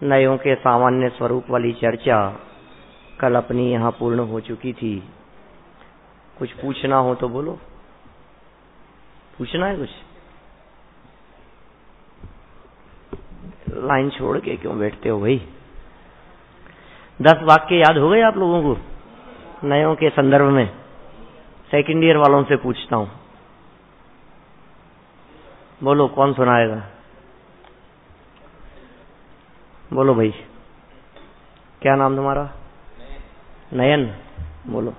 नयों के सामान्य स्वरूप वाली चर्चा कल अपनी यहाँ पूर्ण हो चुकी थी। कुछ पूछना हो तो बोलो। पूछना है कुछ? लाइन छोड़ के क्यों बैठते हो भाई? 10 वाक्य याद हो गए आप लोगों को नयों के संदर्भ में? सेकंड ईयर वालों से पूछता हूं, बोलो कौन सुनाएगा? बोलो भाई, क्या नाम तुम्हारा? नयन। बोलो।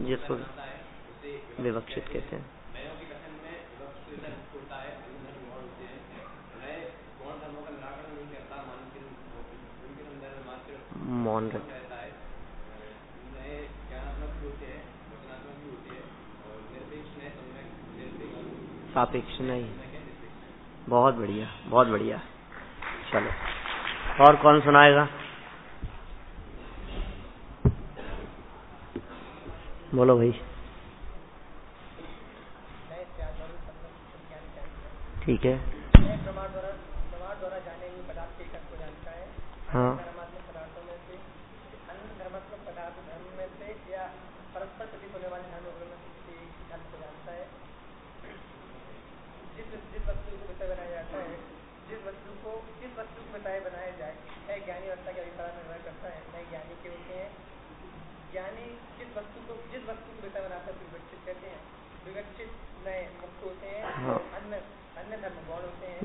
जिसको विवक्षित कहते हैं। मौन रहता है। सापेक्ष नहीं। बहुत बढ़िया, बहुत बढ़िया। चलो, और कौन सुनाएगा? बोलो भाई। ठीक है। हाँ।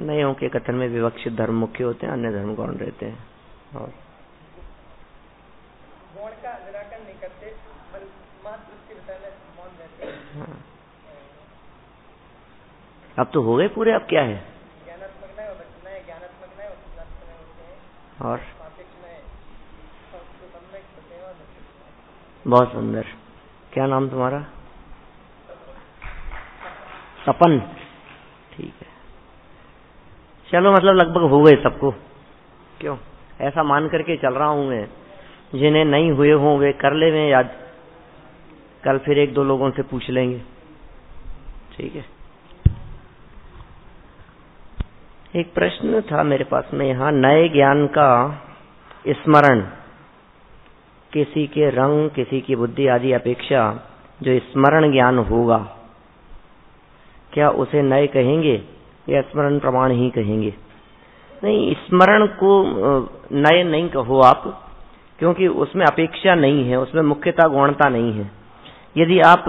नयों के कथन में विवक्षित धर्म मुख्य होते हैं, अन्य धर्म गौण रहते हैं। और गौण का निराकरण नहीं करते, मात्र उसके विषय में मौन रहते हैं। हाँ। अब तो हो गए पूरे। अब क्या है? ज्ञानात्मक नए, ज्ञानात्मक नए होते हैं। और बहुत सुंदर। क्या नाम तुम्हारा? सपन। ठीक है। चलो, मतलब लगभग हो गए सबको। क्यों ऐसा मान करके चल रहा हूं मैं, जिन्हें नहीं हुए हों वे कर ले में याद। कल फिर 1-2 लोगों से पूछ लेंगे। ठीक है। एक प्रश्न था मेरे पास में यहाँ, नए ज्ञान का स्मरण किसी के रंग, किसी की बुद्धि आदि अपेक्षा जो स्मरण ज्ञान होगा, क्या उसे नए कहेंगे या स्मरण प्रमाण ही कहेंगे? नहीं, स्मरण को नए नहीं कहो आप, क्योंकि उसमें अपेक्षा नहीं है, उसमें मुख्यता गौणता नहीं है। यदि आप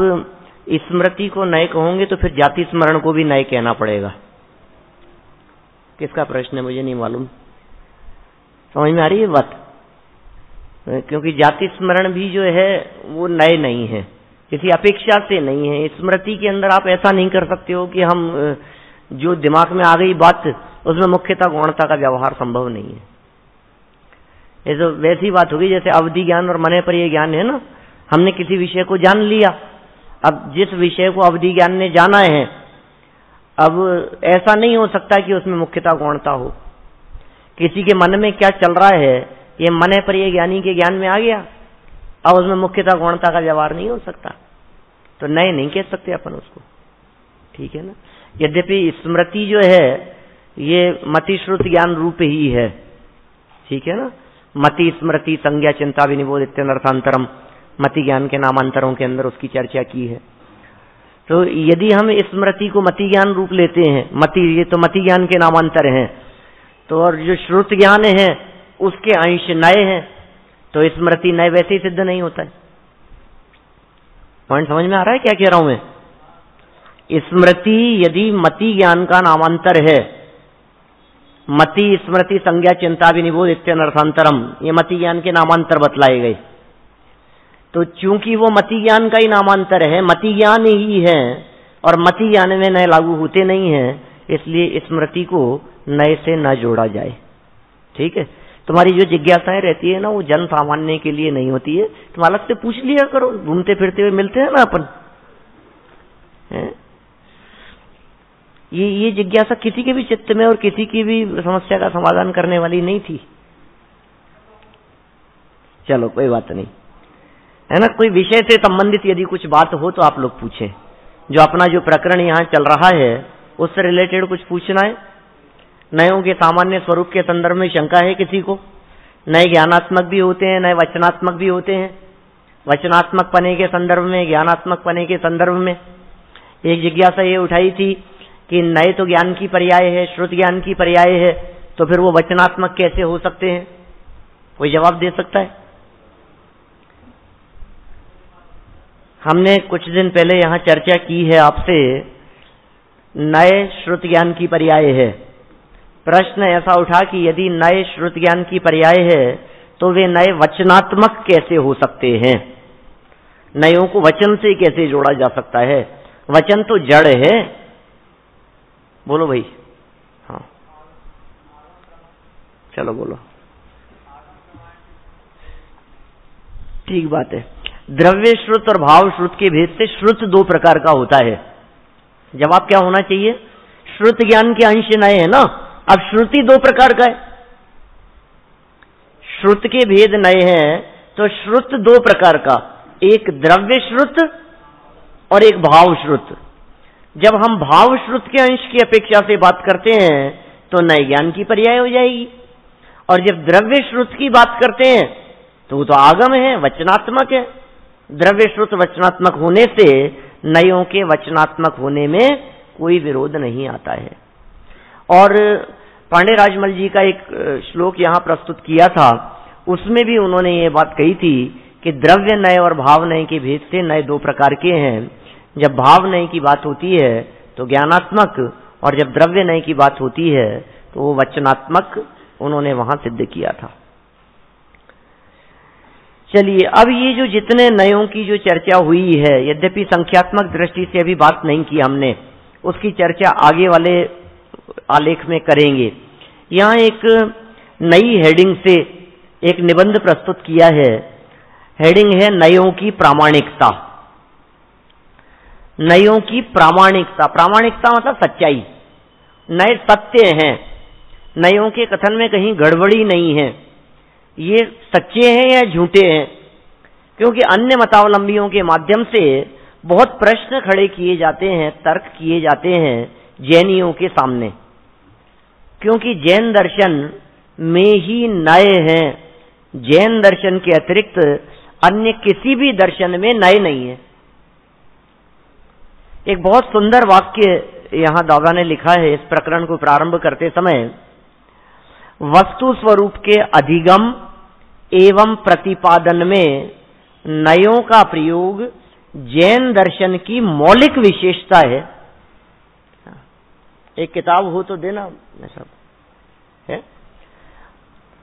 स्मृति को नए कहोगे तो फिर जाति स्मरण को भी नए कहना पड़ेगा। किसका प्रश्न है मुझे नहीं मालूम। समझ में आ रही है बात? क्योंकि जाति स्मरण भी जो है वो नए नहीं है, किसी अपेक्षा से नहीं है। स्मृति के अंदर आप ऐसा नहीं कर सकते हो कि हम जो दिमाग में आ गई बात उसमें मुख्यता गौणता का व्यवहार संभव नहीं है। ये तो वैसी बात होगी जैसे अवधि ज्ञान और मने पर ये ज्ञान है ना। हमने किसी विषय को जान लिया, अब जिस विषय को अवधि ज्ञान ने जाना है, अब ऐसा नहीं हो सकता कि उसमें मुख्यता गौणता हो। किसी के मन में क्या चल रहा है ये मने पर ये ज्ञानी के ज्ञान में आ गया, अब उसमें मुख्यता गौणता का व्यवहार नहीं हो सकता, तो नए नहीं कह सकते अपन उसको। ठीक है ना। यद्यपि स्मृति जो है ये मति श्रुत ज्ञान रूप ही है। ठीक है ना। मति स्मृति संज्ञा चिंता विनिबोध इत्यनर्थांतरम, मति ज्ञान के नामांतरों के अंदर उसकी चर्चा की है। तो यदि हम स्मृति को मति ज्ञान रूप लेते हैं, मति ये तो मति ज्ञान के नामांतर हैं, तो और जो श्रुत ज्ञान है उसके अंश नए हैं, तो स्मृति नए वैसे ही सिद्ध नहीं होता है। पॉइंट समझ में आ रहा है क्या कह रहा हूं मैं? स्मृति यदि मति ज्ञान का नामांतर है, मति स्मृति संज्ञा चिंता विनिबोध इत्यनर्थांतरम, ये मति ज्ञान के नामांतर बतलाए गए। तो चूंकि वो मति ज्ञान का ही नामांतर है, मति ज्ञान ही है और मति ज्ञान में नए लागू होते नहीं है, इसलिए स्मृति को नए से न जोड़ा जाए। ठीक है। तुम्हारी जो जिज्ञासाएं रहती है ना, वो जन सामान्य के लिए नहीं होती है। तुम अलग से पूछ लिया करो, घूमते फिरते हुए मिलते हैं ना अपन, है? ये जिज्ञासा किसी के भी चित्त में और किसी की भी समस्या का समाधान करने वाली नहीं थी। चलो कोई बात नहीं, है ना। कोई विषय से संबंधित यदि कुछ बात हो तो आप लोग पूछें। जो अपना जो प्रकरण यहाँ चल रहा है उससे रिलेटेड कुछ पूछना है। नयों के सामान्य स्वरूप के संदर्भ में शंका है किसी को? नए ज्ञानात्मक भी होते हैं, नए वचनात्मक भी होते हैं। वचनात्मक पने के संदर्भ में, ज्ञानात्मक पने के संदर्भ में एक जिज्ञासा ये उठाई थी कि नए तो ज्ञान की पर्याय है, श्रुत ज्ञान की पर्याय है, तो फिर वो वचनात्मक कैसे हो सकते हैं? कोई जवाब दे सकता है? हमने कुछ दिन पहले यहाँ चर्चा की है आपसे, नए श्रुत ज्ञान की पर्याय है। प्रश्न ऐसा उठा कि यदि नए श्रुत ज्ञान की पर्याय है तो वे नए वचनात्मक कैसे हो सकते हैं? नयों को वचन से कैसे जोड़ा जा सकता है? वचन तो जड़ है। बोलो भाई। हाँ चलो बोलो। ठीक बात है। द्रव्य श्रुत और भाव श्रुत के भेद से श्रुत दो प्रकार का होता है। जवाब क्या होना चाहिए? श्रुत ज्ञान के अंश नए है ना, अब श्रुति दो प्रकार का है। श्रुत के भेद नए हैं तो श्रुत दो प्रकार का, एक द्रव्य श्रुत और एक भाव श्रुत। जब हम भाव श्रुत के अंश की अपेक्षा से बात करते हैं तो नए ज्ञान की पर्याय हो जाएगी, और जब द्रव्य श्रुत की बात करते हैं तो वो तो आगम है, वचनात्मक है। द्रव्य श्रुत वचनात्मक होने से नयों के वचनात्मक होने में कोई विरोध नहीं आता है। और पांडे राजमल जी का एक श्लोक यहाँ प्रस्तुत किया था, उसमें भी उन्होंने ये बात कही थी कि द्रव्य नय और भाव नय के भेद से नए दो प्रकार के हैं। जब भाव नय की बात होती है तो ज्ञानात्मक, और जब द्रव्य नय की बात होती है तो वो वचनात्मक उन्होंने वहां सिद्ध किया था। चलिए, अब ये जो जितने नयों की जो चर्चा हुई है, यद्यपि संख्यात्मक दृष्टि से अभी बात नहीं की हमने, उसकी चर्चा आगे वाले आलेख में करेंगे। यहाँ एक नई हेडिंग से एक निबंध प्रस्तुत किया है। हेडिंग है नयों की प्रामाणिकता। नयों की प्रामाणिकता। प्रामाणिकता मतलब सच्चाई। नए सत्य हैं, नयों के कथन में कहीं गड़बड़ी नहीं है, ये सच्चे हैं या झूठे हैं। क्योंकि अन्य मतावलंबियों के माध्यम से बहुत प्रश्न खड़े किए जाते हैं, तर्क किए जाते हैं जैनियों के सामने, क्योंकि जैन दर्शन में ही नए हैं। जैन दर्शन के अतिरिक्त अन्य किसी भी दर्शन में नए नहीं है। एक बहुत सुंदर वाक्य यहां दादा ने लिखा है इस प्रकरण को प्रारंभ करते समय, वस्तु स्वरूप के अधिगम एवं प्रतिपादन में नयों का प्रयोग जैन दर्शन की मौलिक विशेषता है। एक किताब हो तो देना सब है,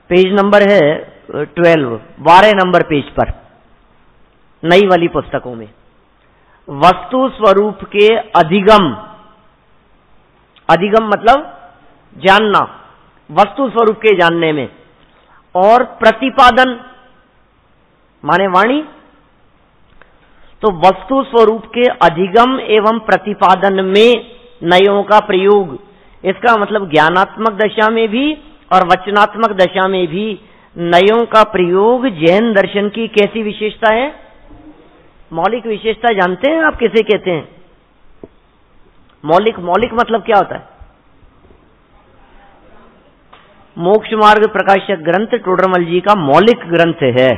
पेज नंबर है 12 नंबर पेज पर, नई वाली पुस्तकों में। वस्तु स्वरूप के अधिगम, अधिगम मतलब जानना, वस्तु स्वरूप के जानने में, और प्रतिपादन माने वाणी। तो वस्तु स्वरूप के अधिगम एवं प्रतिपादन में नयों का प्रयोग, इसका मतलब ज्ञानात्मक दशा में भी और वचनात्मक दशा में भी नयों का प्रयोग जैन दर्शन की कैसी विशेषता है? मौलिक विशेषता। जानते हैं आप किसे कहते हैं? मौलिक। मौलिक मतलब क्या होता है? मोक्ष मार्ग प्रकाशक ग्रंथ टोडरमल जी का मौलिक ग्रंथ है।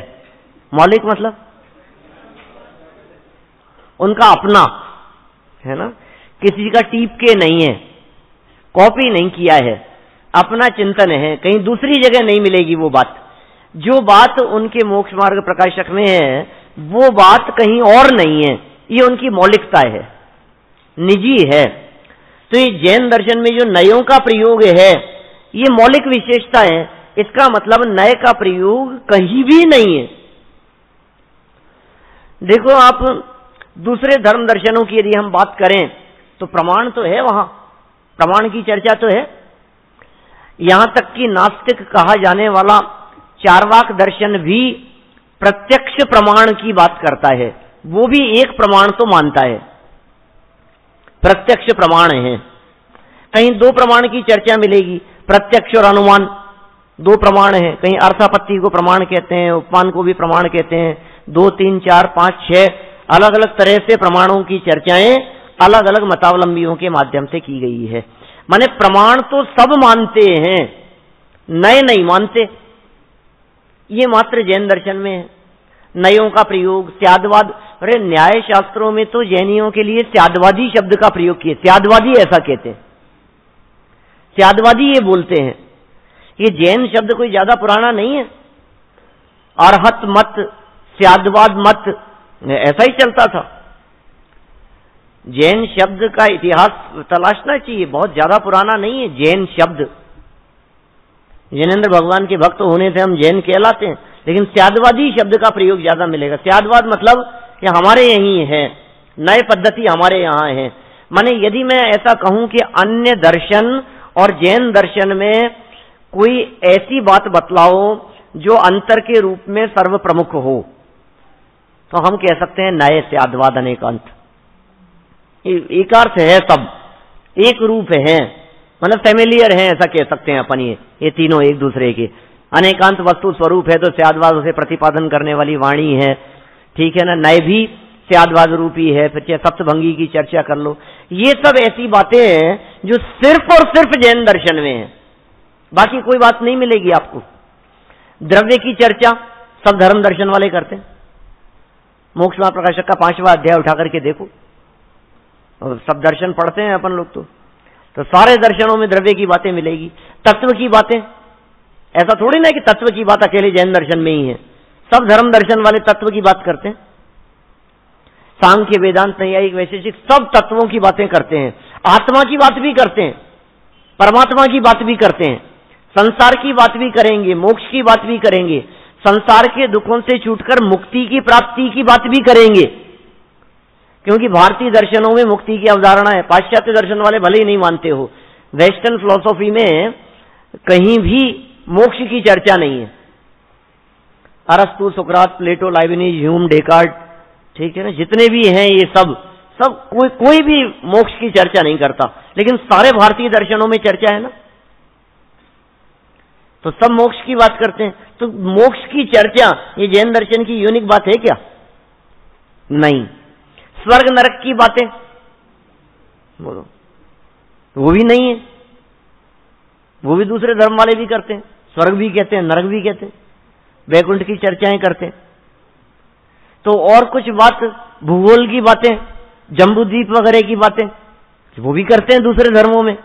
मौलिक मतलब उनका अपना है ना, किसी का टीप के नहीं है, कॉपी नहीं किया है, अपना चिंतन है, कहीं दूसरी जगह नहीं मिलेगी वो बात। जो बात उनके मोक्ष मार्ग प्रकाशक में है वो बात कहीं और नहीं है, ये उनकी मौलिकता है, निजी है। तो ये जैन दर्शन में जो नयों का प्रयोग है ये मौलिक विशेषता है। इसका मतलब नए का प्रयोग कहीं भी नहीं है। देखो, आप दूसरे धर्म दर्शनों की यदि हम बात करें तो प्रमाण तो है, वहां प्रमाण की चर्चा तो है। यहां तक कि नास्तिक कहा जाने वाला चार्वाक दर्शन भी प्रत्यक्ष प्रमाण की बात करता है, वो भी एक प्रमाण तो मानता है, प्रत्यक्ष प्रमाण है। कहीं दो प्रमाण की चर्चा मिलेगी, प्रत्यक्ष और अनुमान, दो प्रमाण है। कहीं अर्थापत्ति को प्रमाण कहते हैं, उपमान को भी प्रमाण कहते हैं। 2, 3, 4, 5, 6 अलग अलग तरह से प्रमाणों की चर्चाएं अलग अलग मतावलंबियों के माध्यम से की गई है। माने प्रमाण तो सब मानते हैं, नए नहीं मानते। ये मात्र जैन दर्शन में है। नयों का प्रयोग स्यादवाद, अरे न्याय शास्त्रों में तो जैनियों के लिए स्यादवादी शब्द का प्रयोग किए। स्यादवादी ऐसा कहते हैं, स्यादवादी ये बोलते हैं। ये जैन शब्द कोई ज्यादा पुराना नहीं है। अरहत मत, स्यादवाद मत, ऐसा ही चलता था। जैन शब्द का इतिहास तलाशना चाहिए, बहुत ज्यादा पुराना नहीं है जैन शब्द। जैनेन्द्र भगवान के भक्त होने से हम जैन कहलाते हैं, लेकिन स्यादवादी शब्द का प्रयोग ज्यादा मिलेगा। स्यादवाद मतलब कि हमारे यहीं है, नए पद्धति हमारे यहाँ है। माने यदि मैं ऐसा कहूं कि अन्य दर्शन और जैन दर्शन में कोई ऐसी बात बतलाओ जो अंतर के रूप में सर्व प्रमुख हो, तो हम कह सकते हैं नए स्यादवाद अनेकांत। एक अर्थ है, सब एक रूप है, मतलब फैमिलियर है, ऐसा कह सकते हैं अपन। ये तीनों एक दूसरे के। अनेकांत वस्तु स्वरूप है तो स्यादवाद उसे प्रतिपादन करने वाली वाणी है, ठीक है ना। नए भी स्यादवाद रूपी है, फिर चाहे सप्तभंगी की चर्चा कर लो। ये सब ऐसी बातें हैं जो सिर्फ और सिर्फ जैन दर्शन में है, बाकी कोई बात नहीं मिलेगी आपको। द्रव्य की चर्चा सब धर्म दर्शन वाले करते हैं। मोक्ष मार्ग प्रकाशक का 5वां अध्याय उठा करके देखो, और सब दर्शन पढ़ते हैं अपन लोग, तो सारे दर्शनों में द्रव्य की बातें मिलेगी। तत्व की बातें, ऐसा थोड़ी ना कि तत्व की बात अकेले जैन दर्शन में ही है, सब धर्म दर्शन वाले तत्व की बात करते हैं। सांख्य, वेदांत, नैयायिक, वैशेषिक सब तत्वों की बातें करते हैं। आत्मा की बात भी करते हैं, परमात्मा की बात भी करते हैं, संसार की बात भी करेंगे, मोक्ष की बात भी करेंगे, संसार के दुखों से छूटकर मुक्ति की प्राप्ति की बात भी करेंगे। क्योंकि भारतीय दर्शनों में मुक्ति की अवधारणा है, पाश्चात्य दर्शन वाले भले ही नहीं मानते हो। वेस्टर्न फिलॉसफी में कहीं भी मोक्ष की चर्चा नहीं है। अरस्तु, सुकरात, प्लेटो, लाइबनिज, ह्यूम, डेकार्ट, ठीक है ना, जितने भी हैं ये सब कोई भी मोक्ष की चर्चा नहीं करता, लेकिन सारे भारतीय दर्शनों में चर्चा है ना, तो सब मोक्ष की बात करते हैं। तो मोक्ष की चर्चा ये जैन दर्शन की यूनिक बात है क्या? नहीं। स्वर्ग नरक की बातें बोलो, वो भी नहीं है, वो भी दूसरे धर्म वाले भी करते हैं। स्वर्ग भी कहते हैं, नरक भी कहते हैं, वैकुंठ की चर्चाएं करते हैं। तो और कुछ बात, भूगोल की बातें, जम्बूद्वीप वगैरह की बातें, वो भी करते हैं दूसरे धर्मों में।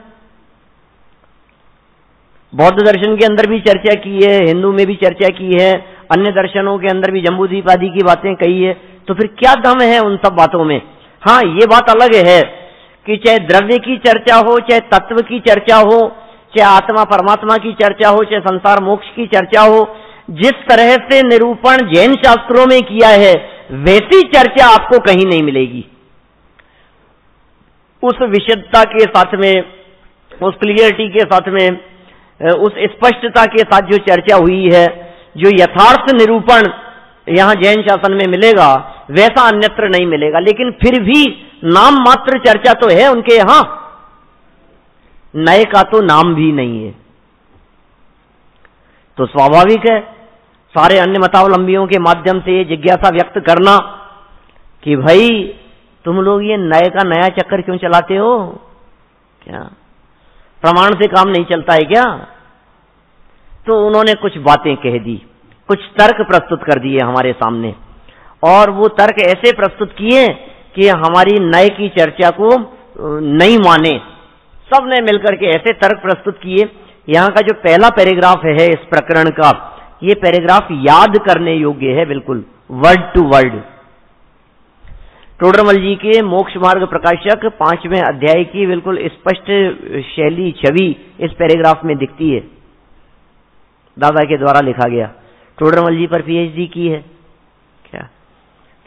बौद्ध दर्शन के अंदर भी चर्चा की है, हिंदू में भी चर्चा की है, अन्य दर्शनों के अंदर भी जम्बूद्वीप आदि की बातें कही है। तो फिर क्या दम है उन सब बातों में? हाँ, ये बात अलग है कि चाहे द्रव्य की चर्चा हो, चाहे तत्व की चर्चा हो, चाहे आत्मा परमात्मा की चर्चा हो, चाहे संसार मोक्ष की चर्चा हो, जिस तरह से निरूपण जैन शास्त्रों में किया है वैसी चर्चा आपको कहीं नहीं मिलेगी। उस विशुद्धता के साथ में, उस क्लियरिटी के साथ में, उस स्पष्टता के साथ जो चर्चा हुई है, जो यथार्थ निरूपण यहां जैन शासन में मिलेगा वैसा अन्यत्र नहीं मिलेगा। लेकिन फिर भी नाम मात्र चर्चा तो है उनके यहां, नए का तो नाम भी नहीं है। तो स्वाभाविक है सारे अन्य मतावलंबियों के माध्यम से ये जिज्ञासा व्यक्त करना कि भाई तुम लोग ये नए का नया चक्कर क्यों चलाते हो? क्या प्रमाण से काम नहीं चलता है क्या? तो उन्होंने कुछ बातें कह दी, कुछ तर्क प्रस्तुत कर दिए हमारे सामने, और वो तर्क ऐसे प्रस्तुत किए कि हमारी नए की चर्चा को नहीं माने। सबने मिलकर के ऐसे तर्क प्रस्तुत किए। यहाँ का जो पहला पैराग्राफ है इस प्रकरण का, ये पैराग्राफ याद करने योग्य है, बिल्कुल वर्ड टू वर्ड। टोडरमल जी के मोक्ष मार्ग प्रकाशक 5वें अध्याय की बिल्कुल स्पष्ट शैली, छवि इस पैराग्राफ में दिखती है। दादा के द्वारा लिखा गया। टोडरमल जी पर पीएचडी की है क्या,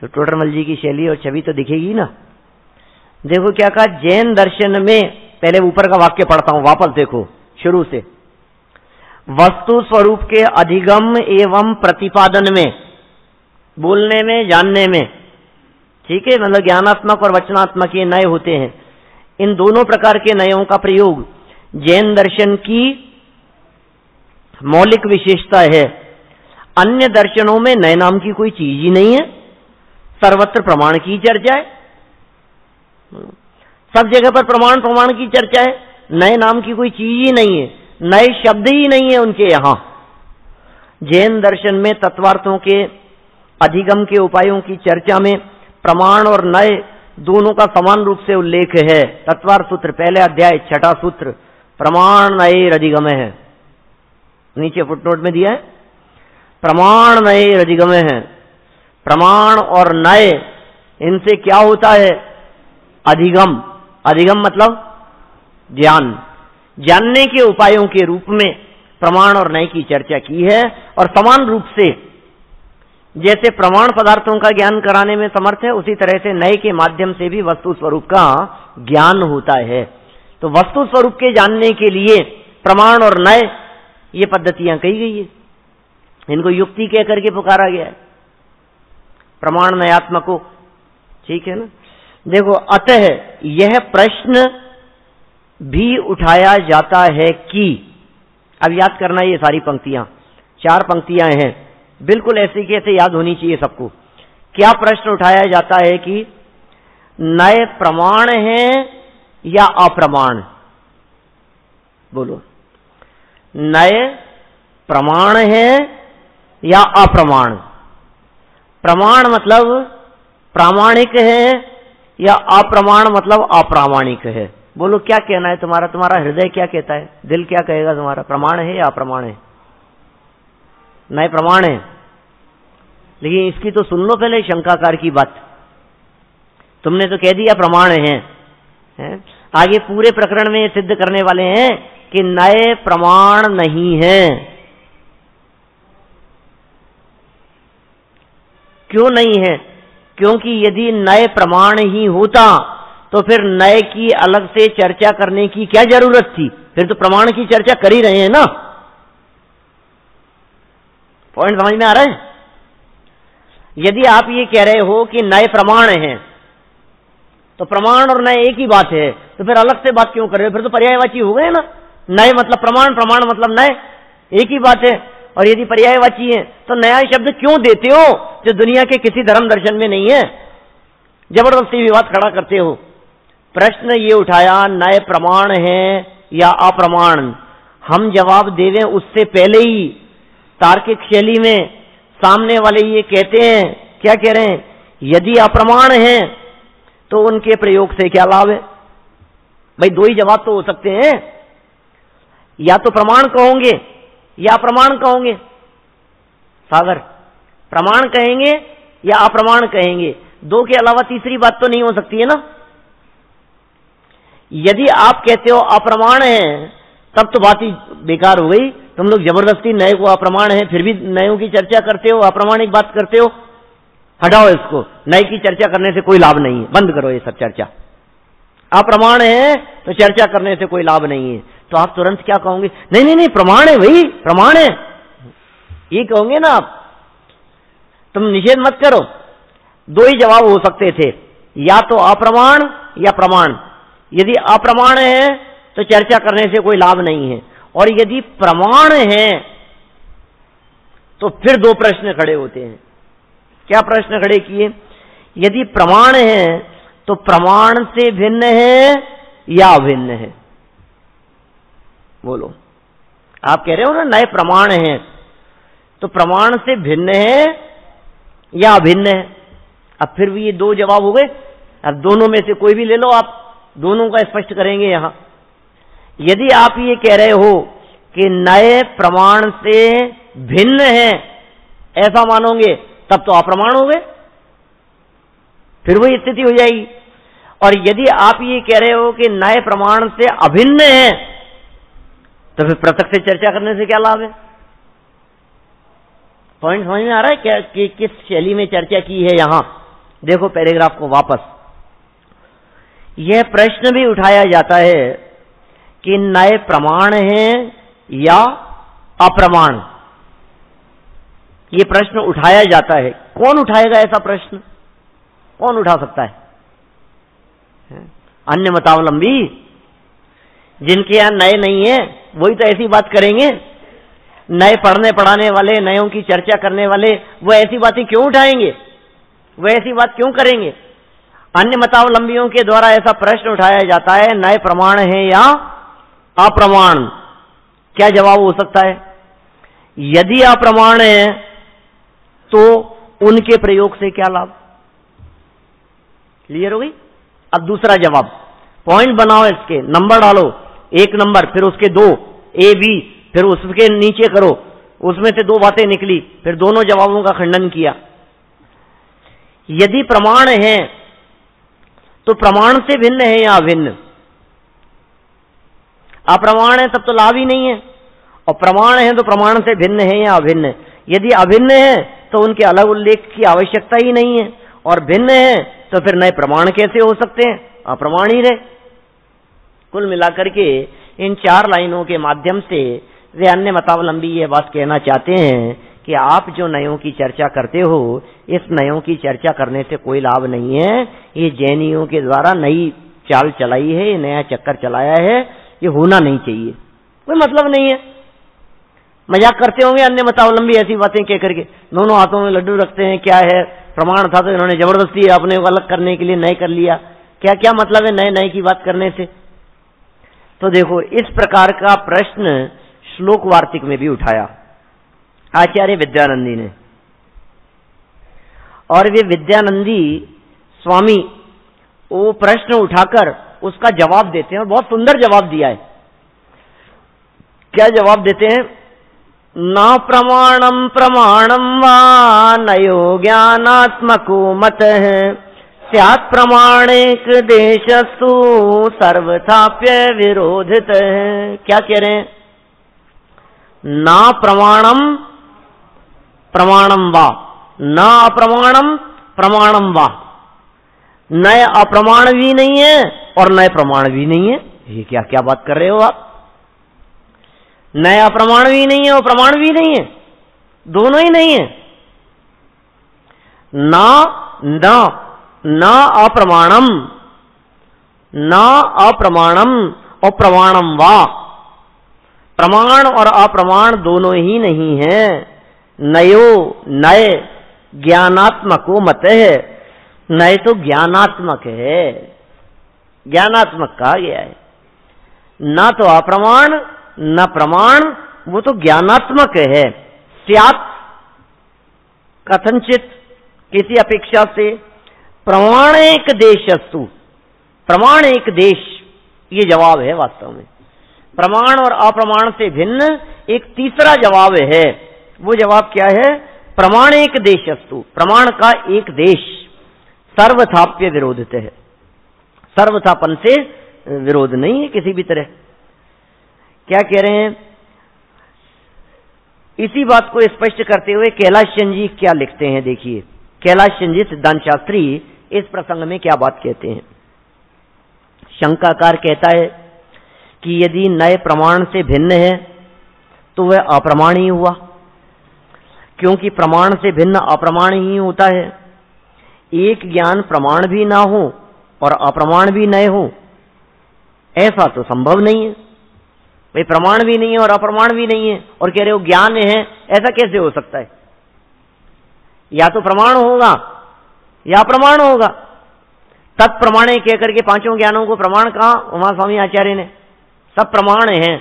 तो टोडरमल जी की शैली और छवि तो दिखेगी ना। देखो क्या कहा, जैन दर्शन में, पहले ऊपर का वाक्य पढ़ता हूं, वापस देखो शुरू से। वस्तु स्वरूप के अधिगम एवं प्रतिपादन में, बोलने में, जानने में, ठीक है, मतलब ज्ञानात्मक और वचनात्मक ये नय होते हैं। इन दोनों प्रकार के नयों का प्रयोग जैन दर्शन की मौलिक विशेषता है। अन्य दर्शनों में नए नाम की कोई चीज ही नहीं है, सर्वत्र प्रमाण की चर्चा है, सब जगह पर प्रमाण प्रमाण की चर्चा है, नए नाम की कोई चीज ही नहीं है, नए शब्द ही नहीं है उनके यहां। जैन दर्शन में तत्वार्थों के अधिगम के उपायों की चर्चा में प्रमाण और नए दोनों का समान रूप से उल्लेख है। तत्वार्थ सूत्र पहले अध्याय 6वां सूत्र, प्रमाण नए अधिगम है, नीचे फुटनोट में दिया है, प्रमाण नए अधिगम है। प्रमाण और नए, इनसे क्या होता है? अधिगम। अधिगम मतलब ज्ञान, जानने के उपायों के रूप में प्रमाण और नए की चर्चा की है। और समान रूप से जैसे प्रमाण पदार्थों का ज्ञान कराने में समर्थ है, उसी तरह से नए के माध्यम से भी वस्तु स्वरूप का ज्ञान होता है। तो वस्तु स्वरूप के जानने के लिए प्रमाण और नए ये पद्धतियां कही गई है, इनको युक्ति कह करके पुकारा गया है, प्रमाण नयात्मको, ठीक है ना। देखो, अतः यह प्रश्न भी उठाया जाता है कि, अब याद करना ये सारी पंक्तियां, 4 पंक्तियां हैं, बिल्कुल ऐसे कैसे याद होनी चाहिए सबको। क्या प्रश्न उठाया जाता है कि नए प्रमाण है या अप्रमाण? बोलो, नए प्रमाण है या अप्रमाण? प्रमाण मतलब प्रामाणिक है या अप्रमाण मतलब अप्रामाणिक है? बोलो, क्या कहना है तुम्हारा? तुम्हारा हृदय क्या कहता है? दिल क्या कहेगा तुम्हारा? प्रमाण है या अप्रमाण है? नए प्रमाण है, लेकिन इसकी तो सुन लो पहले शंकाकार की बात। तुमने तो कह दिया प्रमाण है? आगे पूरे प्रकरण में सिद्ध करने वाले हैं कि नए प्रमाण नहीं है। क्यों नहीं है? क्योंकि यदि नए प्रमाण ही होता तो फिर नए की अलग से चर्चा करने की क्या जरूरत थी? फिर तो प्रमाण की चर्चा कर ही रहे हैं ना। पॉइंट समझ में आ रहा है? यदि आप ये कह रहे हो कि नए प्रमाण हैं, तो प्रमाण और नए एक ही बात है, तो फिर अलग से बात क्यों कर रहे हो? फिर तो पर्यायवाची हो गए ना। नए मतलब प्रमाण, प्रमाण मतलब नए, एक ही बात है। और यदि पर्यायवाची है तो नया शब्द क्यों देते हो जो दुनिया के किसी धर्म दर्शन में नहीं है? जबरदस्ती विवाद खड़ा करते हो। प्रश्न ये उठाया, नए प्रमाण है या अप्रमाण? हम जवाब देवें उससे पहले ही तार्किक शैली में सामने वाले ये कहते हैं, क्या कह रहे हैं? यदि अप्रमाण है तो उनके प्रयोग से क्या लाभ है? भाई, 2 ही जवाब तो हो सकते हैं, या तो प्रमाण कहोगे या अप्रमाण कहोगे। सागर, प्रमाण कहेंगे या अप्रमाण कहेंगे, 2 के अलावा तीसरी बात तो नहीं हो सकती है ना। यदि आप कहते हो अप्रमाण है, तब तो बात ही बेकार हो गई। तुम लोग जबरदस्ती नए को अप्रमाण है, फिर भी नयों की चर्चा करते हो, अप्रमाणिक बात करते हो। हटाओ इसको, नए की चर्चा करने से कोई लाभ नहीं है, बंद करो ये सब चर्चा। अप्रमाण है तो चर्चा करने से कोई लाभ नहीं है। तो आप तुरंत क्या कहोगे? नहीं नहीं नहीं, प्रमाण है भाई, प्रमाण है, ये कहोगे ना आप। तुम निषेध मत करो। 2 ही जवाब हो सकते थे, या तो अप्रमाण या प्रमाण। यदि अप्रमाण है तो चर्चा करने से कोई लाभ नहीं है, और यदि प्रमाण है तो फिर 2 प्रश्न खड़े होते हैं। क्या प्रश्न खड़े किए? यदि प्रमाण है तो प्रमाण से भिन्न है या अभिन्न है? बोलो, आप कह रहे हो ना नए प्रमाण है, तो प्रमाण से भिन्न है या अभिन्न है? अब फिर भी ये 2 जवाब हो गए। अब दोनों में से कोई भी ले लो, आप दोनों का स्पष्ट करेंगे यहां। यदि आप ये कह रहे हो कि नए प्रमाण से भिन्न है, ऐसा मानोगे, तब तो अप्रमाण हो गए, फिर वही स्थिति हो जाएगी। और यदि आप ये कह रहे हो कि नए प्रमाण से अभिन्न है, तो फिर पृथक से चर्चा करने से क्या लाभ है? पॉइंट समझ में आ रहा है क्या कि किस शैली में चर्चा की है यहां? देखो पैराग्राफ को वापस। यह प्रश्न भी उठाया जाता है कि नए प्रमाण हैं या अप्रमाण, ये प्रश्न उठाया जाता है। कौन उठाएगा ऐसा प्रश्न? कौन उठा सकता है? अन्य मतावलंबी, जिनके यहां नए नहीं है, वही तो ऐसी बात करेंगे। नए पढ़ने पढ़ाने वाले, नयों की चर्चा करने वाले, वो ऐसी बातें क्यों उठाएंगे? वो ऐसी बात क्यों करेंगे? अन्य मतावलंबियों के द्वारा ऐसा प्रश्न उठाया जाता है, नए प्रमाण है या अप्रमाण? क्या जवाब हो सकता है? यदि अप्रमाण है तो उनके प्रयोग से क्या लाभ? क्लियर हो गई? अब दूसरा जवाब, पॉइंट बनाओ, इसके नंबर डालो, 1 नंबर, फिर उसके 2, ए बी, फिर उसके नीचे करो, उसमें से 2 बातें निकली, फिर दोनों जवाबों का खंडन किया। यदि प्रमाण है तो प्रमाण से भिन्न है या अभिन्न? अप्रमाण है तब तो लाभ ही नहीं है, और प्रमाण है तो प्रमाण से भिन्न है या अभिन्न? यदि अभिन्न है तो उनके अलग उल्लेख की आवश्यकता ही नहीं है, और भिन्न है तो फिर नए प्रमाण कैसे हो सकते हैं? अप्रमाण ही रहे। कुल मिलाकर के इन 4 लाइनों के माध्यम से वे अन्य मतावलंबी ये बात कहना चाहते हैं कि आप जो नयों की चर्चा करते हो, इस नयों की चर्चा करने से कोई लाभ नहीं है। ये जैनियों के द्वारा नई चाल चलाई है, ये नया चक्कर चलाया है, ये होना नहीं चाहिए, कोई मतलब नहीं है। मजाक करते होंगे अन्य मतावलंबी ऐसी बातें कह करके, दोनों हाथों में लड्डू रखते हैं, क्या है, प्रमाण था तो इन्होंने जबरदस्ती अपने को अलग करने के लिए नए कर लिया, क्या क्या मतलब है नए नए की बात करने से? तो देखो, इस प्रकार का प्रश्न श्लोक वार्तिक में भी उठाया आचार्य विद्यानंदी ने, और वे विद्यानंदी स्वामी वो प्रश्न उठाकर उसका जवाब देते हैं, और बहुत सुंदर जवाब दिया है। क्या जवाब देते हैं? न प्रमाणम प्रमाणम वा नयो ज्ञानात्मको मतः स्यात् प्रमाणिक देशस्तु सर्वथाप्य विरोधित। क्या कह रहे हैं? न प्रमाणम प्रमाणम वा, न अप्रमाणम प्रमाणम वा, नए अप्रमाण भी नहीं है और नए प्रमाण भी नहीं है। ये क्या क्या बात कर रहे हो आप? नया प्रमाण भी नहीं है और प्रमाण भी नहीं है, दोनों ही नहीं है। न अप्रमाणम, न अप्रमाणम और प्रमाणम वा, प्रमाण और अप्रमाण दोनों ही नहीं है। नयो नए ज्ञानात्मको मत है, नए तो ज्ञानात्मक है, ज्ञानात्मक कहा गया है। न तो अप्रमाण न प्रमाण, वो तो ज्ञानात्मक है। स्यात् कथनचित, किसी अपेक्षा से, प्रमाण एक देशस्तु, प्रमाण एक देश, ये जवाब है वास्तव में। प्रमाण और अप्रमाण से भिन्न एक तीसरा जवाब है। वो जवाब क्या है? प्रमाण एक देशस्तु, प्रमाण का एक देश, सर्वथाप्य विरोधित है, सर्वथापन से विरोध नहीं है किसी भी तरह। क्या कह रहे हैं? इसी बात को स्पष्ट करते हुए कैलाशचंद्र जी क्या लिखते हैं, देखिए। कैलाशचंद्र जी सिद्धांत शास्त्री इस प्रसंग में क्या बात कहते हैं। शंकाकार कहता है कि यदि नए प्रमाण से भिन्न है तो वह अप्रमाण ही हुआ, क्योंकि प्रमाण से भिन्न अप्रमाण ही होता है। एक ज्ञान प्रमाण भी ना हो और अप्रमाण भी नए हो, ऐसा तो संभव नहीं है। भाई प्रमाण भी नहीं है और अप्रमाण भी नहीं है, और कह रहे हो ज्ञान है, ऐसा कैसे हो सकता है? या तो प्रमाण होगा या अप्रमाण होगा। तत्प्रमाणे कह करके 5 ज्ञानों को प्रमाण कहा उमा स्वामी आचार्य ने, सब प्रमाण है।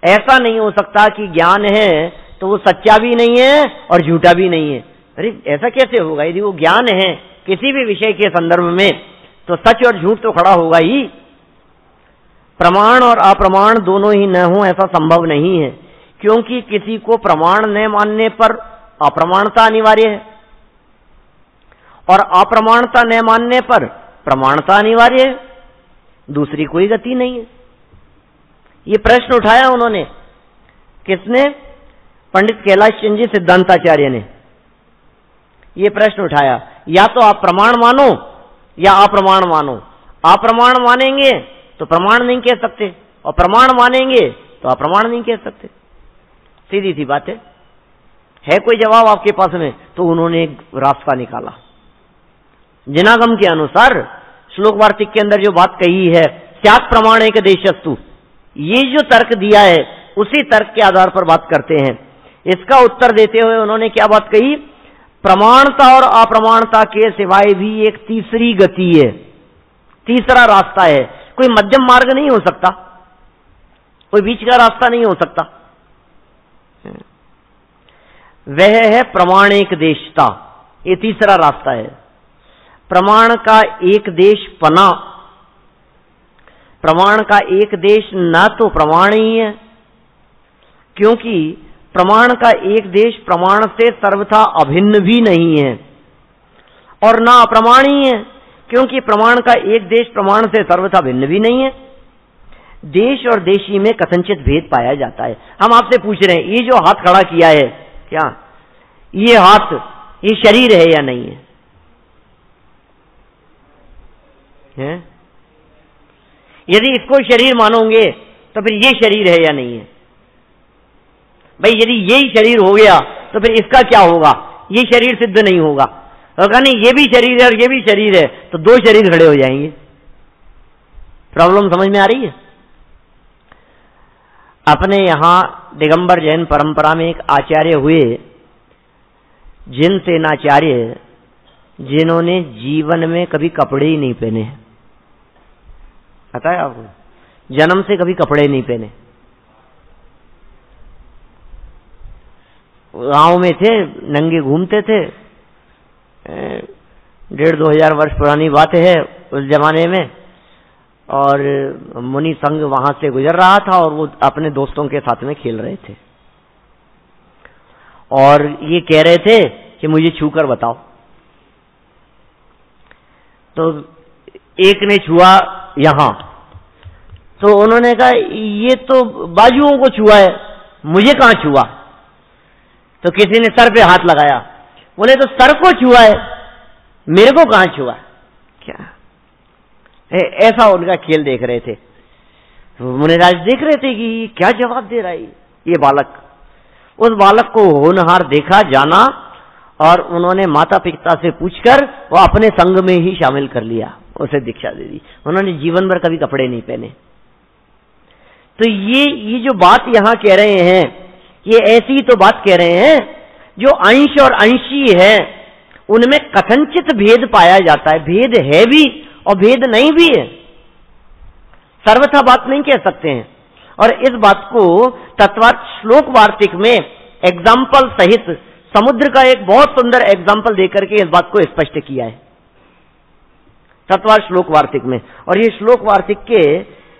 ऐसा नहीं हो सकता कि ज्ञान है तो वो सच्चा भी नहीं है और झूठा भी नहीं है। अरे ऐसा कैसे होगा? यदि वो ज्ञान है किसी भी विषय के संदर्भ में तो सच और झूठ तो खड़ा होगा ही। प्रमाण और अप्रमाण दोनों ही न हो ऐसा संभव नहीं है, क्योंकि किसी को प्रमाण न मानने पर अप्रमाणता अनिवार्य है और अप्रमाणता न मानने पर प्रमाणता अनिवार्य है, दूसरी कोई गति नहीं है। ये प्रश्न उठाया उन्होंने, किसने? पंडित कैलाशचंद्र जी सिद्धांताचार्य ने ये प्रश्न उठाया, या तो आप प्रमाण मानो या अप्रमाण मानो। अप्रमाण मानेंगे तो प्रमाण नहीं कह सकते, और प्रमाण मानेंगे तो अप्रमाण नहीं कह सकते। सीधी सी बात है कोई जवाब आपके पास में? तो उन्होंने एक रास्ता निकाला। जिनागम के अनुसार श्लोक वार्तिक के अंदर जो बात कही है, स्यात् प्रमाणैक देशस्तु, ये जो तर्क दिया है उसी तर्क के आधार पर बात करते हैं। इसका उत्तर देते हुए उन्होंने क्या बात कही? प्रमाणता और अप्रमाणता के सिवाय भी एक तीसरी गति है, तीसरा रास्ता है। कोई मध्यम मार्ग नहीं हो सकता, कोई बीच का रास्ता नहीं हो सकता। वह है प्रमाणिक देशता, ये तीसरा रास्ता है। प्रमाण का एक देश पना, प्रमाण का एक देश न तो प्रमाण ही है, क्योंकि प्रमाण का एक देश प्रमाण से सर्वथा अभिन्न भी नहीं है, और ना अप्रमाण ही है, क्योंकि प्रमाण का एक देश प्रमाण से सर्वथा भिन्न भी नहीं है। देश और देशी में कथनचित भेद पाया जाता है। हम आपसे पूछ रहे हैं, ये जो हाथ खड़ा किया है, क्या ये हाथ ये शरीर है या नहीं है? यदि इसको शरीर मानोगे तो फिर ये शरीर है या नहीं है? भाई यदि यही शरीर हो गया तो फिर इसका क्या होगा? ये शरीर सिद्ध नहीं होगा। अगर नहीं ये भी शरीर है और ये भी शरीर है तो दो शरीर खड़े हो जाएंगे। प्रॉब्लम समझ में आ रही है? अपने यहां दिगंबर जैन परंपरा में एक आचार्य हुए, जिन सेनाचार्य, जिन्होंने जीवन में कभी कपड़े ही नहीं पहने। पता है आपको? जन्म से कभी कपड़े नहीं पहने। गांव में थे, नंगे घूमते थे। 1,500-2,000 वर्ष पुरानी बात है उस जमाने में। और मुनि संघ वहां से गुजर रहा था और वो अपने दोस्तों के साथ में खेल रहे थे, और ये कह रहे थे कि मुझे छूकर बताओ। तो एक ने छुआ यहां, तो उन्होंने कहा ये तो बाजुओं को छुआ है, मुझे कहां छुआ? तो किसी ने सर पे हाथ लगाया, बोले तो सर को छुआ है, मेरे को कहां छुआ? क्या ऐसा उनका खेल देख रहे थे। मुनिराज देख रहे थे कि क्या जवाब दे रहा है ये बालक। उस बालक को होनहार देखा जाना, और उन्होंने माता पिता से पूछकर वो अपने संग में ही शामिल कर लिया, उसे दीक्षा दे दी। उन्होंने जीवन भर कभी कपड़े नहीं पहने। तो ये जो बात यहां कह रहे हैं, ये ऐसी तो बात कह रहे हैं जो अंश और अंशी है, उनमें कथनचित भेद पाया जाता है। भेद है भी और भेद नहीं भी है, सर्वथा बात नहीं कह सकते हैं। और इस बात को तत्वार्थ श्लोक वार्तिक में एग्जाम्पल सहित समुद्र का एक बहुत सुंदर एग्जाम्पल देकर के इस बात को स्पष्ट किया है तत्वार्थ श्लोक वार्तिक में। और ये श्लोक वार्तिक के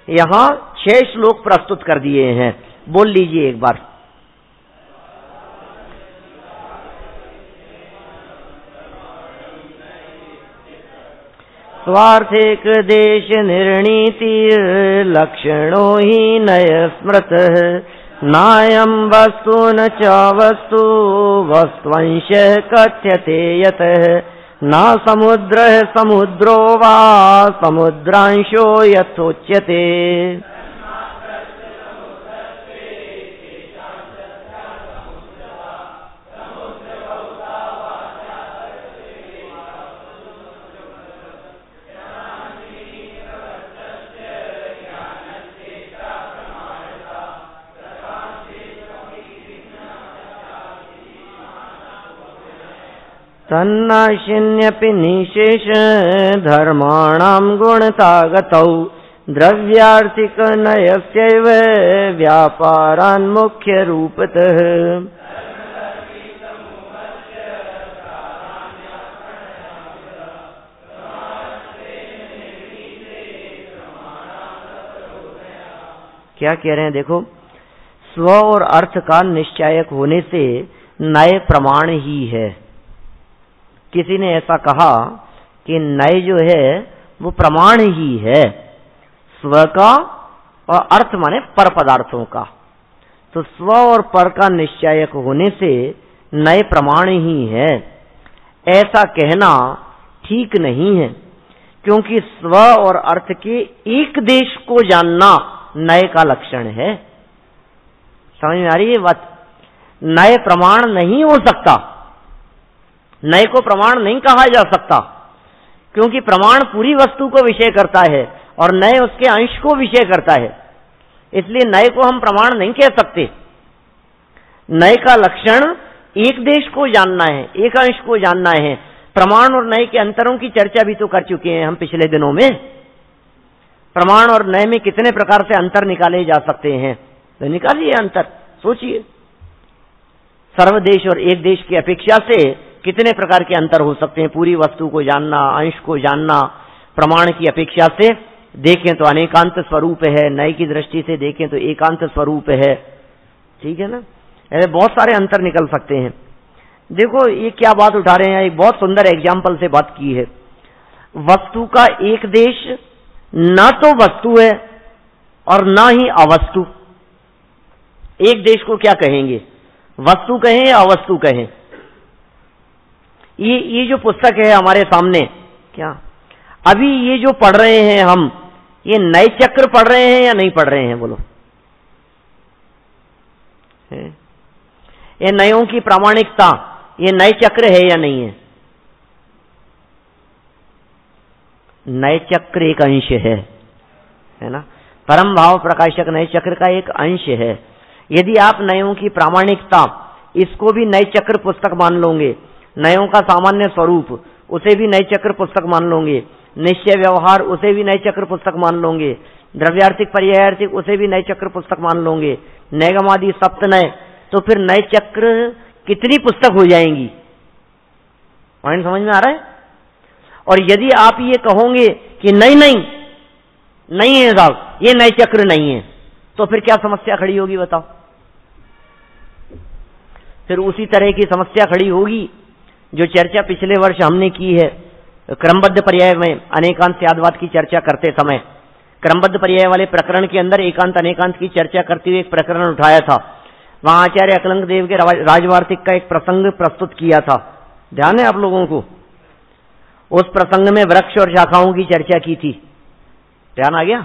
यहां 6 श्लोक प्रस्तुत कर दिए हैं। बोल लीजिए एक बार। स्वार्थिक देश निर्णीतिर लक्षणो ही नय स्मृत, नायं वस्तु न च वस्तु वस्त्वंश कथ्यते यत, न समुद्रः समुद्रो वा समुद्रांशो यथोच्यते। तन्नाशिन्यपि निशेष धर्माणां गुणतागतौ, द्रव्यार्थिक नयस्यैव व्यापारान् मुख्य रूपतः। क्या कह रहे हैं देखो, स्व और अर्थ का निश्चायक होने से नय प्रमाण ही है। किसी ने ऐसा कहा कि नय जो है वो प्रमाण ही है, स्व का और अर्थ माने पर पदार्थों का। तो स्व और पर का निश्चायक होने से नय प्रमाण ही है, ऐसा कहना ठीक नहीं है, क्योंकि स्व और अर्थ के एक देश को जानना नय का लक्षण है। समझ में आ रही है बात? नय प्रमाण नहीं हो सकता, नय को प्रमाण नहीं कहा जा सकता, क्योंकि प्रमाण पूरी वस्तु को विषय करता है और नय उसके अंश को विषय करता है, इसलिए नय को हम प्रमाण नहीं कह सकते। नय का लक्षण एक देश को जानना है, एक अंश को जानना है। प्रमाण और नय के अंतरों की चर्चा भी तो कर चुके हैं हम पिछले दिनों में। प्रमाण और नय में कितने प्रकार से अंतर निकाले जा सकते हैं, तो निकालिए अंतर, सोचिए। सर्वदेश और एक देश की अपेक्षा से कितने प्रकार के अंतर हो सकते हैं, पूरी वस्तु को जानना, अंश को जानना। प्रमाण की अपेक्षा से देखें तो अनेकांत स्वरूप है, नय की दृष्टि से देखें तो एकांत स्वरूप है, ठीक है ना। ऐसे बहुत सारे अंतर निकल सकते हैं। देखो ये क्या बात उठा रहे हैं, एक बहुत सुंदर एग्जाम्पल से बात की है। वस्तु का एक देश ना तो वस्तु है और ना ही अवस्तु। एक देश को क्या कहेंगे, वस्तु कहें या अवस्तु कहें? ये जो पुस्तक है हमारे सामने, क्या अभी ये जो पढ़ रहे हैं हम, ये नए चक्र पढ़ रहे हैं या नहीं पढ़ रहे हैं, बोलो? ये नयों की प्रामाणिकता, ये नए चक्र है या नहीं है? नए चक्र एक अंश है ना। परम भाव प्रकाशक नए चक्र का एक अंश है। यदि आप नयों की प्रामाणिकता, इसको भी नए चक्र पुस्तक मान लोगे, नयों का सामान्य स्वरूप उसे भी नए चक्र पुस्तक मान लोगे, निश्चय व्यवहार उसे भी नए चक्र पुस्तक मान लोगे, द्रव्यार्थिक पर्यायार्थिक उसे भी नए चक्र पुस्तक मान लोगे, नैगमादि सप्त नय, तो फिर नए चक्र कितनी पुस्तक हो जाएंगी? पॉइंट समझ में आ रहा है? और यदि आप ये कहोगे कि नहीं नहीं नहीं है साहब, ये नए चक्र नहीं है, तो फिर क्या समस्या खड़ी होगी बताओ? फिर उसी तरह की समस्या खड़ी होगी जो चर्चा पिछले वर्ष हमने की है क्रमबद्ध पर्याय में अनेकांत त्यागवाद की चर्चा करते समय। क्रमबद्ध पर्याय वाले प्रकरण के अंदर एकांत अनेकांत की चर्चा करते हुए एक प्रकरण उठाया था। वहां आचार्य अकलंक देव के राजवार्तिक का एक प्रसंग प्रस्तुत किया था, ध्यान है आप लोगों को? उस प्रसंग में वृक्ष और शाखाओं की चर्चा की थी, ध्यान आ गया?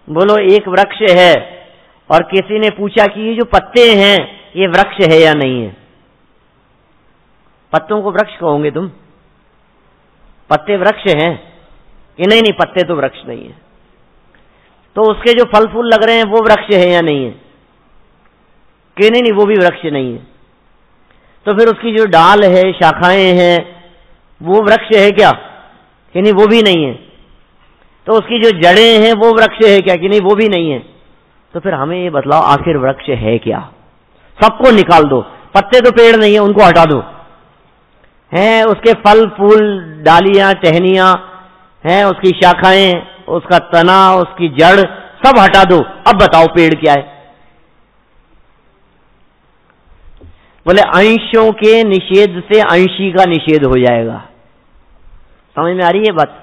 बोलो, एक वृक्ष है और किसी ने पूछा कि ये जो पत्ते हैं ये वृक्ष है या नहीं है? पत्तों को वृक्ष कहोगे तुम? पत्ते वृक्ष हैं कि नहीं? नहीं, पत्ते तो वृक्ष नहीं है। तो उसके जो फल फूल लग रहे हैं वो वृक्ष है या नहीं है? कि नहीं, वो भी वृक्ष नहीं है। तो फिर उसकी जो डाल है, शाखाएं हैं, वो वृक्ष है क्या? कि नहीं, वो भी नहीं है। तो उसकी जो जड़ें हैं वो वृक्ष है क्या? कि नहीं, वो भी नहीं है। तो फिर हमें ये बतलाओ, आखिर वृक्ष है क्या? सबको निकाल दो, पत्ते तो पेड़ नहीं है, उनको हटा दो, हैं उसके फल फूल, डालियां, टहनियां हैं, उसकी शाखाएं, उसका तना, उसकी जड़, सब हटा दो। अब बताओ पेड़ क्या है? बोले अंशों के निषेध से अंशी का निषेध हो जाएगा। समझ में आ रही है बात?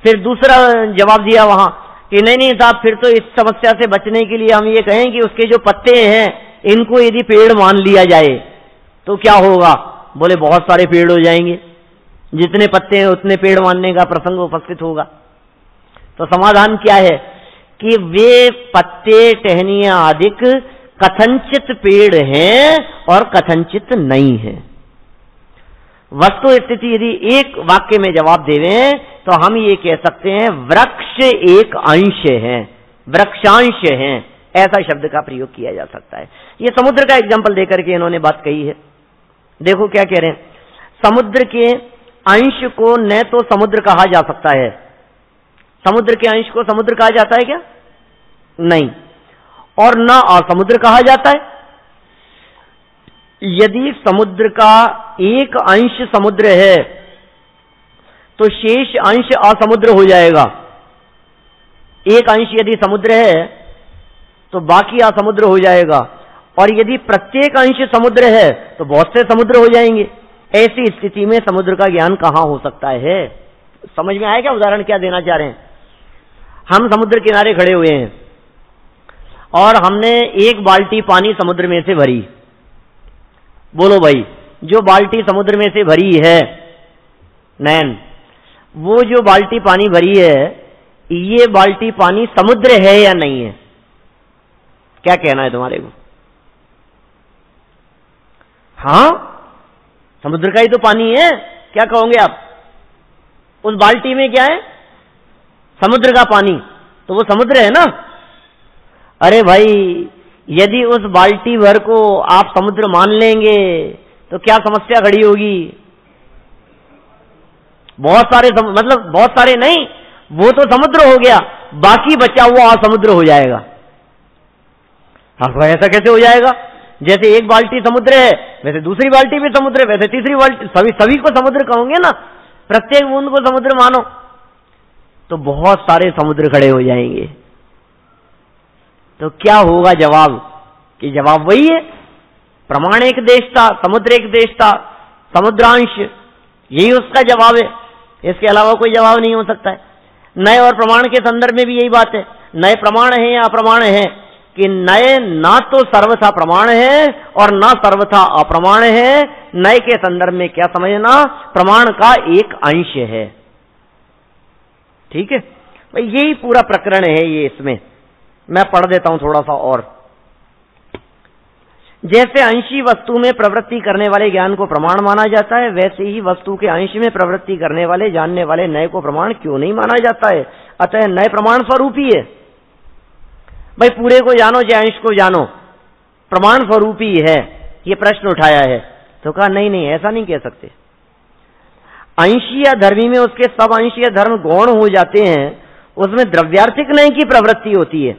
फिर दूसरा जवाब दिया वहां कि नहीं नहीं साहब, फिर तो इस समस्या से बचने के लिए हम ये कहें कि उसके जो पत्ते हैं इनको यदि पेड़ मान लिया जाए तो क्या होगा? बोले बहुत सारे पेड़ हो जाएंगे, जितने पत्ते हैं उतने पेड़ मानने का प्रसंग उपस्थित होगा। तो समाधान क्या है कि वे पत्ते, टहनियां आदि कथनचित पेड़ हैं और कथनचित नहीं है। वस्तु स्थिति यदि एक वाक्य में जवाब देवें तो हम ये कह सकते हैं वृक्ष एक अंश है, वृक्षांश है, ऐसा शब्द का प्रयोग किया जा सकता है। ये समुद्र का एग्जाम्पल देकर के इन्होंने बात कही है। देखो क्या कह रहे हैं, समुद्र के अंश को न तो समुद्र कहा जा सकता है, समुद्र के अंश को समुद्र कहा जाता है क्या? नहीं, और न असमुद्र कहा जाता है। यदि समुद्र का एक अंश समुद्र है तो शेष अंश असमुद्र हो जाएगा। एक अंश यदि समुद्र है तो बाकी असमुद्र हो जाएगा, और यदि प्रत्येक अंश समुद्र है तो बहुत से समुद्र हो जाएंगे। ऐसी स्थिति में समुद्र का ज्ञान कहां हो सकता है? समझ में आया क्या उदाहरण क्या देना चाह रहे हैं? हम समुद्र किनारे खड़े हुए हैं और हमने एक बाल्टी पानी समुद्र में से भरी। बोलो भाई, जो बाल्टी समुद्र में से भरी है नैन, वो जो बाल्टी पानी भरी है, ये बाल्टी पानी समुद्र है या नहीं है? क्या कहना है तुम्हारे को? हाँ, समुद्र का ही तो पानी है, क्या कहोगे आप? उस बाल्टी में क्या है? समुद्र का पानी, तो वो समुद्र है ना। अरे भाई, यदि उस बाल्टी भर को आप समुद्र मान लेंगे तो क्या समस्या खड़ी होगी? बहुत सारे मतलब बहुत सारे नहीं, वो तो समुद्र हो गया, बाकी बचा हुआ समुद्र हो जाएगा। हाँ, ऐसा कैसे हो जाएगा? जैसे एक बाल्टी समुद्र है, वैसे दूसरी बाल्टी भी समुद्र है, वैसे तीसरी बाल्टी, सभी को समुद्र कहोगे ना, प्रत्येक बूंद को समुद्र मानो, तो बहुत सारे समुद्र खड़े हो जाएंगे। तो क्या होगा जवाब? कि जवाब वही है, प्रमाण एक देश था, समुद्र एक देश था, समुद्रांश, यही उसका जवाब है। इसके अलावा कोई जवाब नहीं हो सकता है। नए और प्रमाण के संदर्भ में भी यही बात है। नए प्रमाण है या अप्रमाण है, कि नए ना तो सर्वथा प्रमाण है और ना सर्वथा अप्रमाण है। नए के संदर्भ में क्या समझना? प्रमाण का एक अंश है। ठीक है भाई, यही पूरा प्रकरण है ये। इसमें मैं पढ़ देता हूं थोड़ा सा और। जैसे अंशी वस्तु में प्रवृत्ति करने वाले ज्ञान को प्रमाण माना जाता है, वैसे ही वस्तु के अंश में प्रवृत्ति करने वाले जानने वाले नए को प्रमाण क्यों नहीं माना जाता है? अतः नए प्रमाण स्वरूप ही है। भाई, पूरे को जानो चाहे अंश को जानो, प्रमाण स्वरूप ही है। ये प्रश्न उठाया है तो कहा नहीं, ऐसा नहीं कह सकते। अंशीय धर्मी में उसके सब अंशीय धर्म गौण हो जाते हैं, उसमें द्रव्यार्थिक नय की प्रवृत्ति होती है,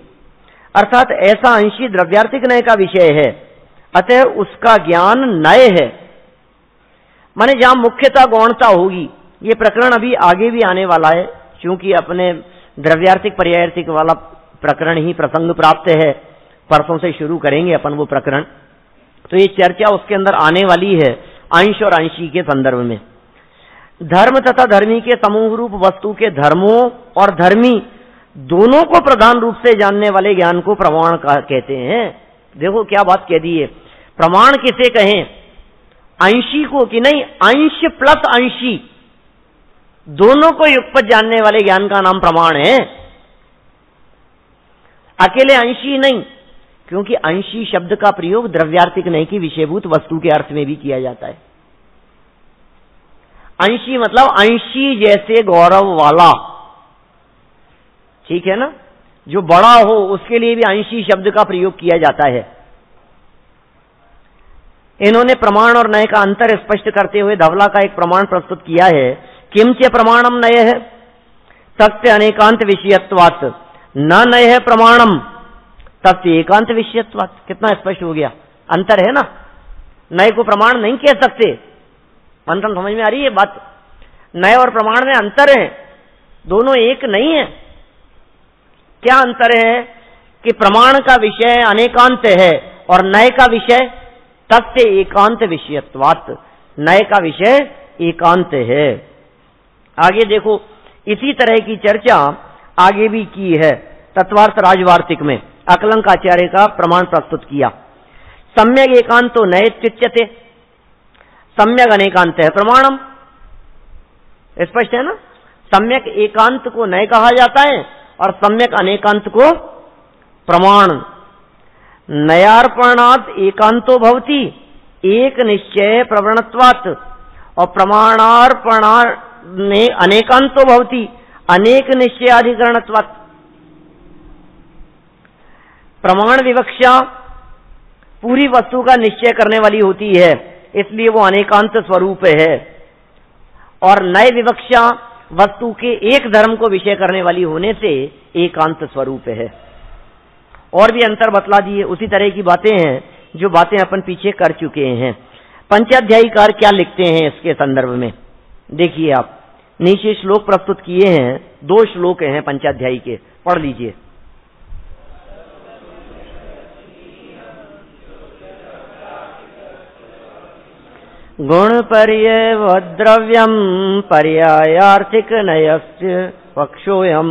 अर्थात ऐसा अंशी द्रव्यार्थिक नय का विषय है, अतः उसका ज्ञान नय है। माने जहां मुख्यता गौणता होगी। ये प्रकरण अभी आगे भी आने वाला है, क्योंकि अपने द्रव्यार्थिक पर्यायार्थिक वाला प्रकरण ही प्रसंग प्राप्त है। परसों से शुरू करेंगे अपन वो प्रकरण, तो ये चर्चा उसके अंदर आने वाली है अंश और अंशी के संदर्भ में। धर्म तथा धर्मी के समूह रूप वस्तु के धर्मों और धर्मी दोनों को प्रधान रूप से जानने वाले ज्ञान को प्रमाण कहते हैं। देखो क्या बात कह दी है। प्रमाण किसे कहें? अंशी को कि नहीं, अंश प्लस अंशी दोनों को युगपत जानने वाले ज्ञान का नाम प्रमाण है, अकेले अंशी नहीं। क्योंकि अंशी शब्द का प्रयोग द्रव्यार्थिक नहीं की विषयभूत वस्तु के अर्थ में भी किया जाता है। अंशी मतलब अंशी जैसे गौरव वाला, ठीक है ना, जो बड़ा हो उसके लिए भी अंशी शब्द का प्रयोग किया जाता है। इन्होंने प्रमाण और नय का अंतर स्पष्ट करते हुए धवला का एक प्रमाण प्रस्तुत किया है। किंच प्रमाणम नय है तस्य अनेकांत विषयत्वात्, न नय है प्रमाणम तस्य एकांत विषयत्वात्। कितना स्पष्ट हो गया, अंतर है ना। नय को प्रमाण नहीं कह सकते, अंतर समझ में आ रही है बात। नय और प्रमाण में अंतर है, दोनों एक नहीं है। क्या अंतर है? कि प्रमाण का विषय अनेकांत है और नय का विषय तस्य एकांत विषयत्वात्, नय का विषय एकांत है। आगे देखो, इसी तरह की चर्चा आगे भी की है तत्वार्थ राजवार्तिक में। अकलंक आचार्य का प्रमाण प्रस्तुत किया। सम्यक एकांतो नय चिच्यते, सम्यक अनेकांत है प्रमाणम। स्पष्ट है ना। सम्यक एकांत को नय कहा जाता है और सम्यक अनेकांत को प्रमाण। नयार्पणात् एकांतो भवति एक निश्चय प्रवणत्वात्, और प्रमाणार्पणाने अनेकांतो भवति अनेक निश्चयाधिकरणत्वात्। प्रमाण विवक्षा पूरी वस्तु का निश्चय करने वाली होती है, इसलिए वो अनेकांत स्वरूप है। और नय विवक्षा वस्तु के एक धर्म को विषय करने वाली होने से एकांत स्वरूप है। और भी अंतर बतला दिए। उसी तरह की बातें हैं जो बातें अपन पीछे कर चुके हैं। पंचाध्यायीकार क्या लिखते हैं इसके संदर्भ में देखिए आप। नीचे श्लोक प्रस्तुत किए हैं, 2 श्लोक हैं पंचाध्यायी के, पढ़ लीजिए। गुण पर्यय द्रव्यम पर्यायार्थिक नयस्य पक्षोयम,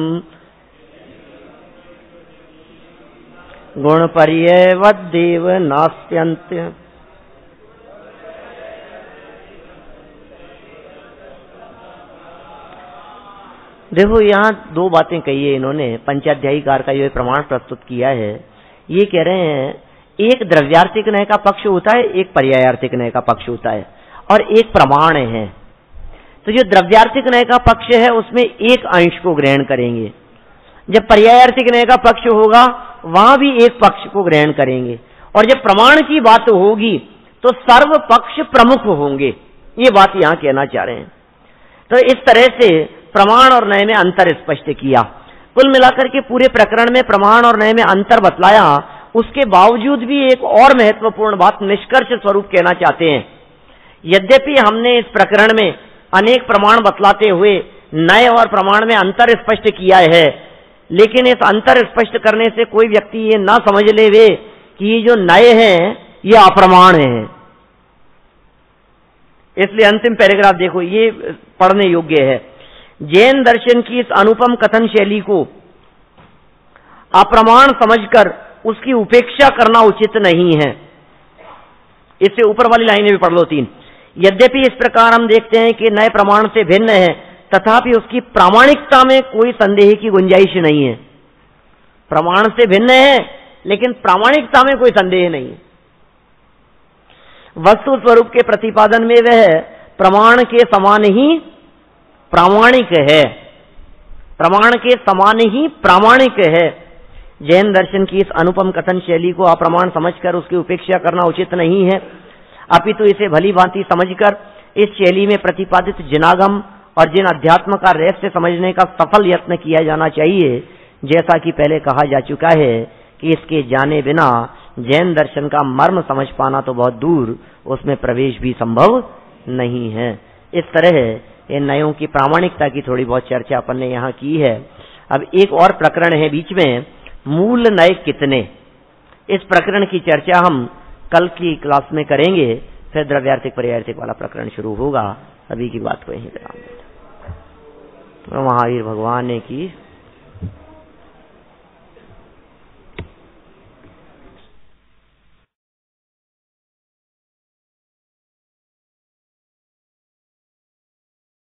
गुण पर्यय वद्देव नास्त्यन्त। देखो यहां 2 बातें कही है इन्होंने। पंचाध्यायीकार का ये प्रमाण प्रस्तुत किया है ये कह रहे हैं एक द्रव्यार्थिक न्याय का पक्ष होता है, एक पर्यायार्थिक न्याय का पक्ष होता है, और एक प्रमाण है। तो जो द्रव्यार्थिक न्याय का पक्ष है उसमें एक अंश को ग्रहण करेंगे, जब पर्यायार्थिक न्याय का पक्ष होगा वहां भी एक पक्ष को ग्रहण करेंगे, और जब प्रमाण की बात होगी तो सर्व पक्ष प्रमुख होंगे। ये बात यहां कहना चाह रहे हैं। तो इस तरह से प्रमाण और न्याय में अंतर स्पष्ट किया। कुल मिलाकर के पूरे प्रकरण में प्रमाण और न्याय में अंतर बतलाया। उसके बावजूद भी एक और महत्वपूर्ण बात निष्कर्ष स्वरूप कहना चाहते हैं। यद्यपि हमने इस प्रकरण में अनेक प्रमाण बतलाते हुए न्याय और प्रमाण में अंतर स्पष्ट किया है, लेकिन इस अंतर स्पष्ट करने से कोई व्यक्ति ये ना समझ ले वे कि ये जो न्याय है ये अप्रमाण है। इसलिए अंतिम पैराग्राफ देखो, ये पढ़ने योग्य है। जैन दर्शन की इस अनुपम कथन शैली को अप्रमाण समझकर उसकी उपेक्षा करना उचित नहीं है। इससे ऊपर वाली लाइनें भी पढ़ लो 3। यद्यपि इस प्रकार हम देखते हैं कि नए प्रमाण से भिन्न है, तथापि उसकी प्रामाणिकता में कोई संदेह की गुंजाइश नहीं है। प्रमाण से भिन्न है लेकिन प्रामाणिकता में कोई संदेह नहीं है। वस्तु स्वरूप के प्रतिपादन में वह प्रमाण के समान ही प्रामाणिक है, प्रमाण के समान ही प्रामाणिक है। जैन दर्शन की इस अनुपम कथन शैली को अप्रमाण समझकर उसकी उपेक्षा करना उचित नहीं है, अपितु इसे भली भांति समझकर इस शैली में प्रतिपादित जिनागम और जिन अध्यात्म का रहस्य समझने का सफल यत्न किया जाना चाहिए। जैसा कि पहले कहा जा चुका है कि इसके जाने बिना जैन दर्शन का मर्म समझ पाना तो बहुत दूर, उसमें प्रवेश भी संभव नहीं है। इस तरह इन न्यायों की प्रामाणिकता की थोड़ी बहुत चर्चा अपन ने यहाँ की है। अब एक और प्रकरण है बीच में, मूल न्याय कितने। इस प्रकरण की चर्चा हम कल की क्लास में करेंगे, फिर द्रव्यार्थिक पर्यायार्थिक वाला प्रकरण शुरू होगा। अभी की बात को यहीं विराम देते हैं। महावीर भगवान ने की